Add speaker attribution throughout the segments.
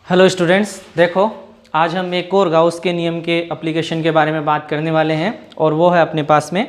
Speaker 1: Hello students, देखो आज हम एक और गाउस के नियम के एप्लीकेशन के बारे में बात करने वाले हैं और वो है अपने पास में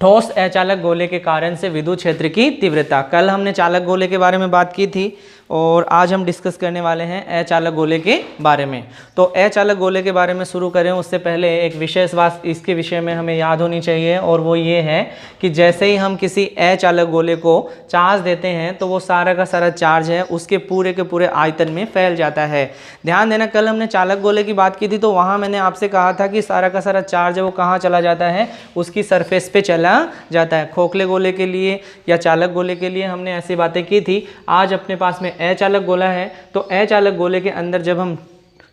Speaker 1: ठोस अचालक गोले के कारण से विद्युत क्षेत्र की तीव्रता। कल हमने चालक गोले के बारे में बात की थी और आज हम डिस्कस करने वाले हैं अचालक गोले के बारे में। तो अचालक गोले के बारे में शुरू करें उससे पहले एक विशेष बात इसके विषय में हमें याद होनी चाहिए और वो ये है कि जैसे ही हम किसी अचालक गोले को चार्ज देते हैं तो वो सारा का सारा चार्ज है उसके पूरे के पूरे आयतन में फैल जाता है। ध्यान देना, कल हमने चालक गोले की बात की थी तो वहाँ मैंने आपसे कहा था कि सारा का सारा चार्ज है वो कहाँ चला जाता है, उसकी सरफेस पे चला जाता है। खोखले गोले के लिए या चालक गोले के लिए हमने ऐसी बातें की थी। आज अपने पास में अचालक गोला है तो अचालक गोले के अंदर जब हम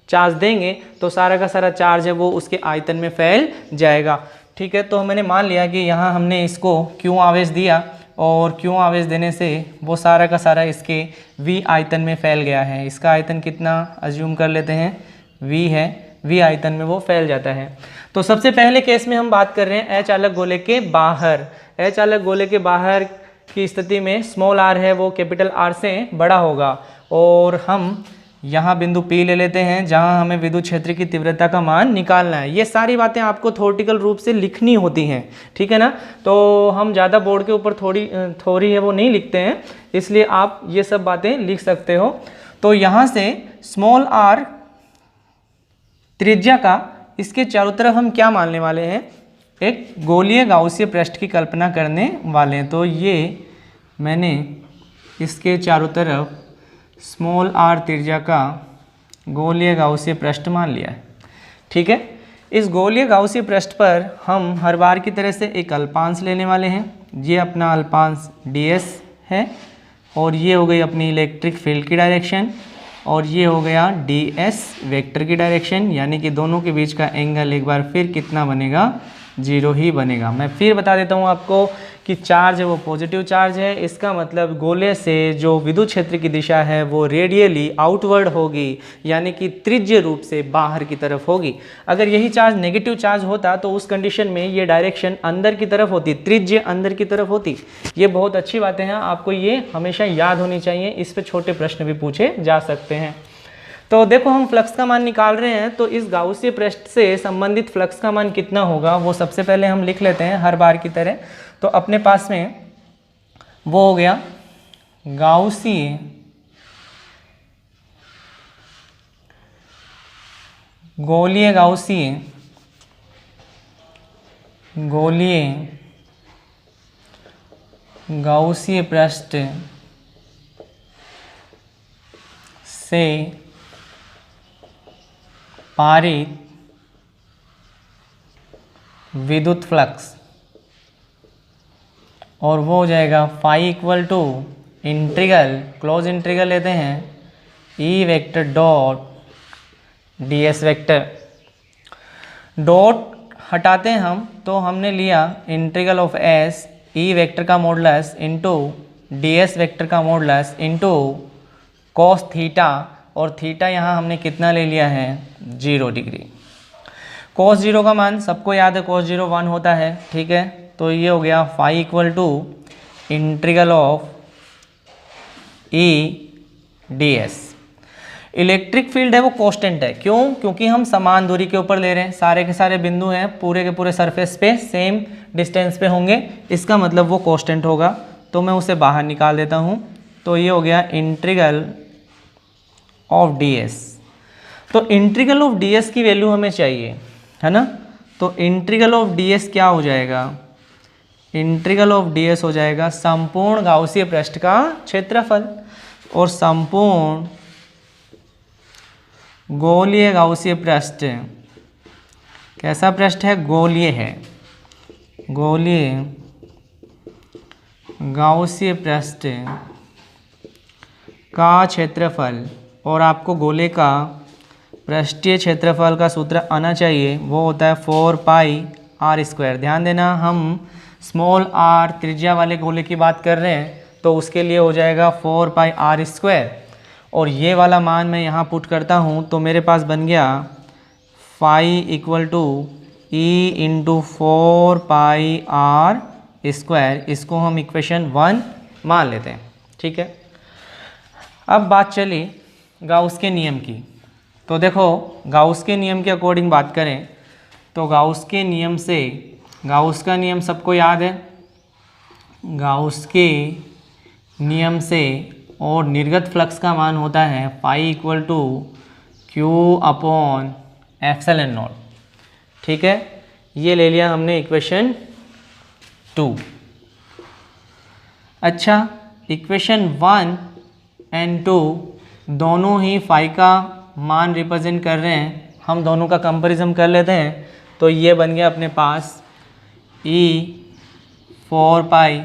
Speaker 1: चार्ज देंगे तो सारा का सारा चार्ज है वो उसके आयतन में फैल जाएगा। ठीक है, तो मैंने मान लिया कि यहाँ हमने इसको क्यों आवेश दिया और क्यों आवेश देने से वो सारा का सारा इसके V आयतन में फैल गया है। इसका आयतन कितना अज्यूम कर लेते हैं, V है, V आयतन में वो फैल जाता है। तो सबसे पहले केस में हम बात कर रहे हैं अचालक गोले के बाहर। अचालक गोले के बाहर की स्थिति में स्मॉल r है वो कैपिटल R से बड़ा होगा और हम यहाँ बिंदु P ले लेते हैं जहाँ हमें विद्युत क्षेत्र की तीव्रता का मान निकालना है। ये सारी बातें आपको थ्योरेटिकल रूप से लिखनी होती हैं, ठीक है ना। तो हम ज़्यादा बोर्ड के ऊपर थोड़ी है वो नहीं लिखते हैं, इसलिए आप ये सब बातें लिख सकते हो। तो यहाँ से स्मॉल r त्रिज्या का इसके चारों तरफ हम क्या मानने वाले हैं, एक गोलीय गाउसीय पृष्ठ की कल्पना करने वाले हैं। तो ये मैंने इसके चारों तरफ स्मॉल r त्रिज्या का गोलीय गाउसीय पृष्ठ मान लिया है। ठीक है, इस गोलीय गाउसीय पृष्ठ पर हम हर बार की तरह से एक अल्पांश लेने वाले हैं। ये अपना अल्पांश ds है और ये हो गई अपनी इलेक्ट्रिक फील्ड की डायरेक्शन और ये हो गया ds वेक्टर की डायरेक्शन, यानी कि दोनों के बीच का एंगल एक बार फिर कितना बनेगा, 0 ही बनेगा। मैं फिर बता देता हूँ आपको कि चार्ज है वो पॉजिटिव चार्ज है, इसका मतलब गोले से जो विद्युत क्षेत्र की दिशा है वो रेडियली आउटवर्ड होगी, यानी कि त्रिज्य रूप से बाहर की तरफ होगी। अगर यही चार्ज नेगेटिव चार्ज होता तो उस कंडीशन में ये डायरेक्शन अंदर की तरफ होती, त्रिज्य अंदर की तरफ होती। ये बहुत अच्छी बातें हैं, आपको ये हमेशा याद होनी चाहिए, इस पर छोटे प्रश्न भी पूछे जा सकते हैं। तो देखो हम फ्लक्स का मान निकाल रहे हैं तो इस गाउसीय पृष्ठ से संबंधित फ्लक्स का मान कितना होगा वो सबसे पहले हम लिख लेते हैं हर बार की तरह। तो अपने पास में वो हो गया गाउसीय गोलीय गाउसीय पृष्ठ से पारित विद्युत फ्लक्स और वो हो जाएगा phi equal to integral, close integral लेते हैं E vector dot ds vector. Dot हटाते हैं हम तो हमने लिया integral of s E vector का मॉडुलस इंटू ds वेक्टर का मॉडुलस इंटू कॉस थीटा, और थीटा यहाँ हमने कितना ले लिया है, 0 डिग्री। कॉस 0 का मान सबको याद है, कॉस 0 1 होता है, ठीक है। तो ये हो गया phi equal to integral of E ds। Electric field है वो कांस्टेंट है, क्यों, क्योंकि हम समान दूरी के ऊपर ले रहे हैं, सारे के सारे बिंदु हैं पूरे के पूरे सरफेस पे सेम डिस्टेंस पे होंगे, इसका मतलब वो कांस्टेंट होगा। तो मैं उसे बाहर निकाल देता हूँ। तो ये हो गया इंटीग्रल ऑफ ds। तो इंटीग्रल ऑफ ds की वैल्यू हमें चाहिए, है ना। तो इंटीग्रल ऑफ ds क्या हो जाएगा, इंटीग्रल ऑफ ds हो जाएगा संपूर्ण गाउसीय पृष्ठ का क्षेत्रफल, और संपूर्ण गोलीय गाउसीय पृष्ठ कैसा पृष्ठ है, गोलीय है, गोलीय गाउसीय पृष्ठ का क्षेत्रफल। और आपको गोले का पृष्ठीय क्षेत्रफल का सूत्र आना चाहिए, वो होता है 4 पाई r²। ध्यान देना, हम स्मॉल r त्रिज्या वाले गोले की बात कर रहे हैं तो उसके लिए हो जाएगा 4 पाई r²। और ये वाला मान मैं यहाँ पुट करता हूँ तो मेरे पास बन गया phi equal to E into 4 pi r²। इसको हम इक्वेशन 1 मान लेते हैं, ठीक है। अब बात चली गाउस के नियम की। तो देखो गाउस के नियम के अकॉर्डिंग बात करें तो गाउस के नियम से, गाउस का नियम सबको याद है, गाउस के नियम से और निर्गत फ्लक्स का मान होता है phi equal to Q upon epsilon naught. ठीक है, ये ले लिया हमने इक्वेशन 2। अच्छा, इक्वेशन 1 एंड 2 दोनों ही फाई का मान रिप्रेजेंट कर रहे हैं, हम दोनों का कंपैरिजन कर लेते हैं। तो ये बन गया अपने पास E 4 pi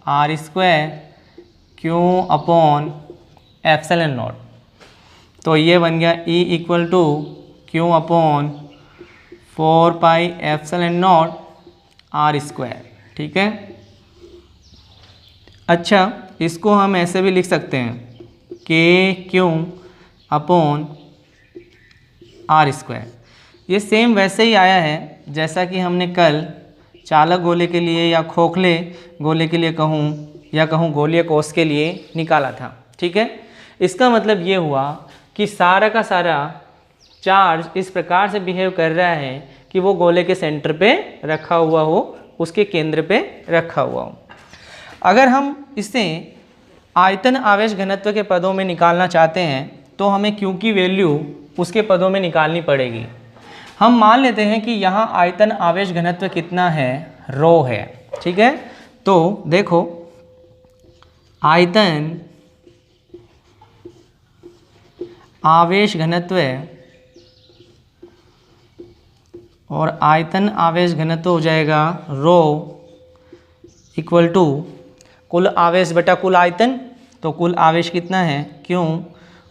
Speaker 1: R square Q upon epsilon naught. तो ये बन गया E equal to Q upon 4 pi epsilon naught R square. ठीक है, अच्छा इसको हम ऐसे भी लिख सकते हैं के क्यू अपॉन आर स्क्वायर। ये सेम वैसे ही आया है जैसा कि हमने कल चालक गोले के लिए या खोखले गोले के लिए कहूँ या कहूँ गोलीय कोष के लिए निकाला था। ठीक है, इसका मतलब ये हुआ कि सारा का सारा चार्ज इस प्रकार से बिहेव कर रहा है कि वो गोले के सेंटर पे रखा हुआ हो, उसके केंद्र पे रखा हुआ हो। अगर हम इसे आयतन आवेश घनत्व के पदों में निकालना चाहते हैं तो हमें क्यू की वैल्यू उसके पदों में निकालनी पड़ेगी। हम मान लेते हैं कि यहाँ आयतन आवेश घनत्व कितना है, रो है। ठीक है, तो देखो आयतन आवेश घनत्व और आयतन आवेश घनत्व हो जाएगा रो इक्वल टू कुल आवेश बटा कुल आयतन। तो कुल आवेश कितना है क्यों,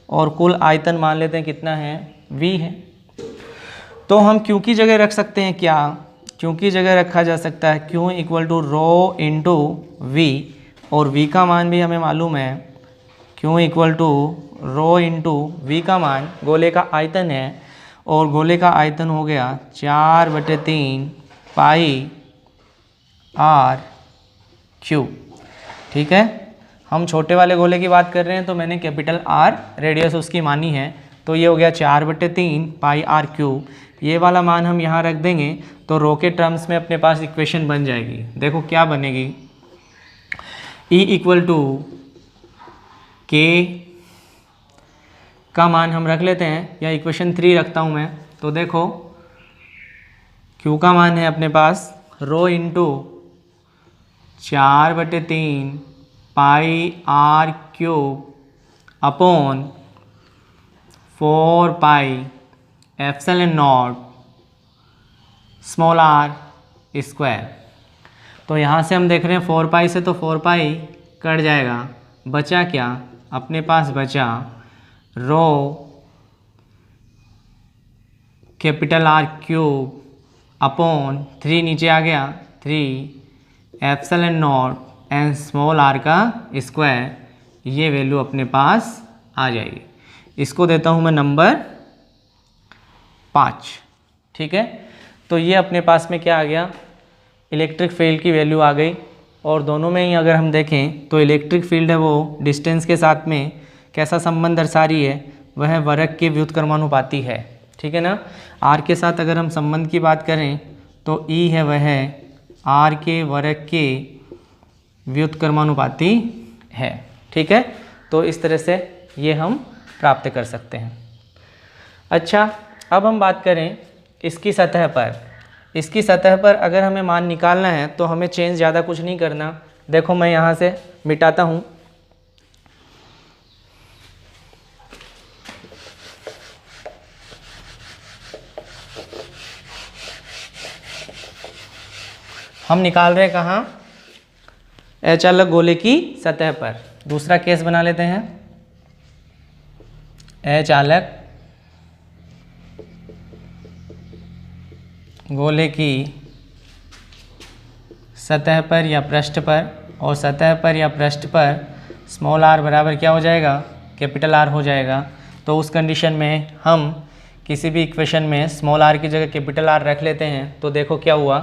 Speaker 1: और कुल आयतन मान लेते हैं कितना है v है। तो हम क्यू की जगह रख सकते हैं क्या, क्यू की जगह रखा जा सकता है Q equal to rho into V, और v का मान भी हमें मालूम है Q equal to rho into V का मान गोले का आयतन है, और गोले का आयतन हो गया 4/3 पाई आर क्यू। ठीक है, हम छोटे वाले गोले की बात कर रहे हैं तो मैंने कैपिटल आर रेडियस उसकी मानी है, तो ये हो गया 4/3 पाई आर क्यूब। ये वाला मान हम यहाँ रख देंगे तो रो के टर्म्स में अपने पास इक्वेशन बन जाएगी। देखो क्या बनेगी, E इक्वल टू के का मान हम रख लेते हैं, या इक्वेशन 3 रखता हूँ मैं। तो देखो Q का मान है अपने पास rho into 4/3 pi r cube upon 4 pi epsilon nought small r square. तो यहाँ से हम देख रहे हैं 4 पाई से तो 4 पाई कट जाएगा, बचा क्या अपने पास, बचा rho capital R cube upon 3 नीचे आ गया 3 epsilon naught and small R का स्क्वायर। ये वैल्यू अपने पास आ जाएगी। इसको देता हूँ मैं नंबर 5। ठीक है, तो ये अपने पास में क्या आ गया, इलेक्ट्रिक फील्ड की वैल्यू आ गई। और दोनों में ही अगर हम देखें तो इलेक्ट्रिक फील्ड है वो डिस्टेंस के साथ में कैसा संबंध दर्शा रही है, वह वर्ग के व्युत्क्रमानुपाती है। ठीक है ना, आर के साथ अगर हम संबंध की बात करें तो ई है वह आर के वर्ग के व्युत्क्रमानुपाती है। ठीक है, तो इस तरह से ये हम प्राप्त कर सकते हैं। अच्छा, अब हम बात करें इसकी सतह पर। इसकी सतह पर अगर हमें मान निकालना है तो हमें चेंज ज़्यादा कुछ नहीं करना। देखो मैं यहाँ से मिटाता हूँ, हम निकाल रहे हैं कहाँ, अचालक गोले की सतह पर। दूसरा केस बना लेते हैं, अचालक गोले की सतह पर या पृष्ठ पर, और सतह पर या पृष्ठ पर स्मॉल आर बराबर क्या हो जाएगा, कैपिटल आर हो जाएगा। तो उस कंडीशन में हम किसी भी इक्वेशन में स्मॉल आर की जगह कैपिटल आर रख लेते हैं। तो देखो क्या हुआ,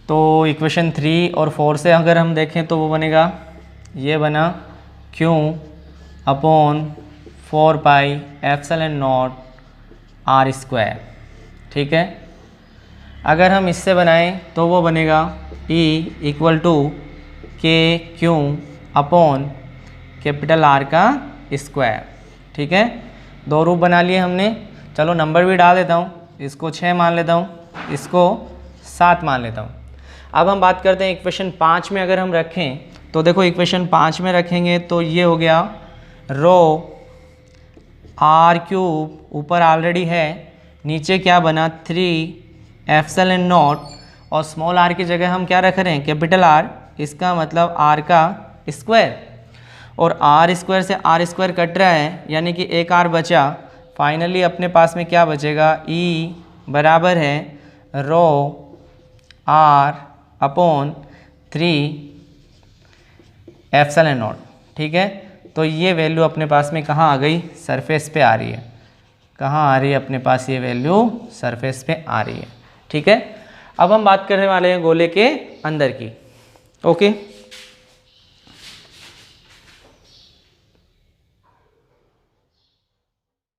Speaker 1: तो इक्वेशन 3 और 4 से अगर हम देखें तो वो बनेगा, ये बना Q upon 4 pi epsilon naught R square. ठीक है, अगर हम इससे बनाएं तो वो बनेगा E इक्वल टू के क्यू अपॉन कैपिटल R का स्क्वायर। ठीक है, दो रूप बना लिए हमने। चलो नंबर भी डाल देता हूँ, इसको 6 मान लेता हूँ, इसको 7 मान लेता हूँ। अब हम बात करते हैं इक्वेशन 5 में अगर हम रखें तो देखो इक्वेशन 5 में रखेंगे तो ये हो गया रो आर क्यूब, ऊपर ऑलरेडी है, नीचे क्या बना 3 एप्सिलॉन नॉट, और स्मॉल आर की जगह हम क्या रख रहे हैं कैपिटल आर, इसका मतलब आर का स्क्वायर, और आर स्क्वायर से आर स्क्वायर कट रहा है यानी कि एक आर बचा। फाइनली अपने पास में क्या बचेगा, ई बराबर है रो आर अपॉन 3 एप्सिलॉन नॉट। ठीक है, तो ये वैल्यू अपने पास में कहाँ आ गई, सरफेस पे आ रही है। कहाँ आ रही है अपने पास ये वैल्यू, सरफेस पे आ रही है। ठीक है, अब हम बात करने वाले हैं गोले के अंदर की। ओके।